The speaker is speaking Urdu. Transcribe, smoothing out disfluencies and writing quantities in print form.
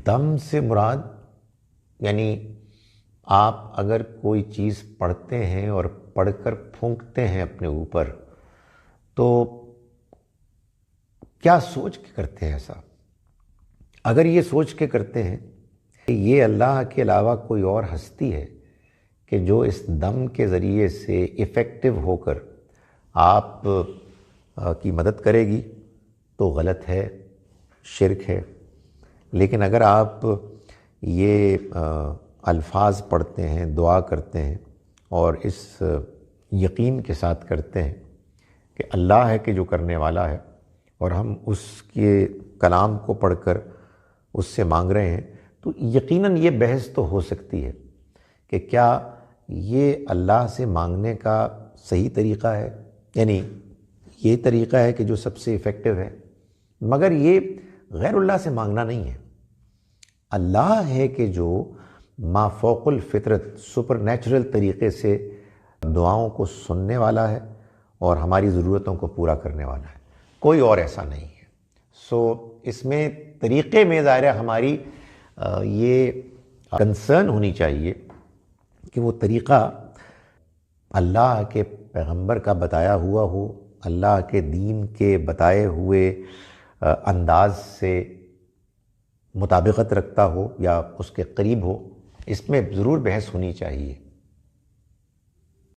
دم سے مراد یعنی آپ اگر کوئی چیز پڑھتے ہیں اور پڑھ کر پھونکتے ہیں اپنے اوپر تو کیا سوچ کے کرتے ہیں ایسا؟ اگر یہ سوچ کے کرتے ہیں کہ یہ اللہ کے علاوہ کوئی اور ہستی ہے کہ جو اس دم کے ذریعے سے ایفیکٹو ہو کر آپ کی مدد کرے گی تو غلط ہے، شرک ہے۔ لیکن اگر آپ یہ الفاظ پڑھتے ہیں، دعا کرتے ہیں اور اس یقین کے ساتھ کرتے ہیں کہ اللہ ہے کہ جو کرنے والا ہے اور ہم اس کے کلام کو پڑھ کر اس سے مانگ رہے ہیں، تو یقیناً یہ بحث تو ہو سکتی ہے کہ کیا یہ اللہ سے مانگنے کا صحیح طریقہ ہے، یعنی یہ طریقہ ہے کہ جو سب سے ایفیکٹو ہے، مگر یہ غیر اللہ سے مانگنا نہیں ہے۔ اللہ ہے کہ جو ما فوق الفطرت سپر نیچرل طریقے سے دعاؤں کو سننے والا ہے اور ہماری ضرورتوں کو پورا کرنے والا ہے، کوئی اور ایسا نہیں ہے۔ اس میں طریقے میں ظاہر ہے ہماری یہ کنسرن ہونی چاہیے کہ وہ طریقہ اللہ کے پیغمبر کا بتایا ہوا ہو، اللہ کے دین کے بتائے ہوئے انداز سے مطابقت رکھتا ہو یا اس کے قریب ہو۔ اس میں ضرور بحث ہونی چاہیے۔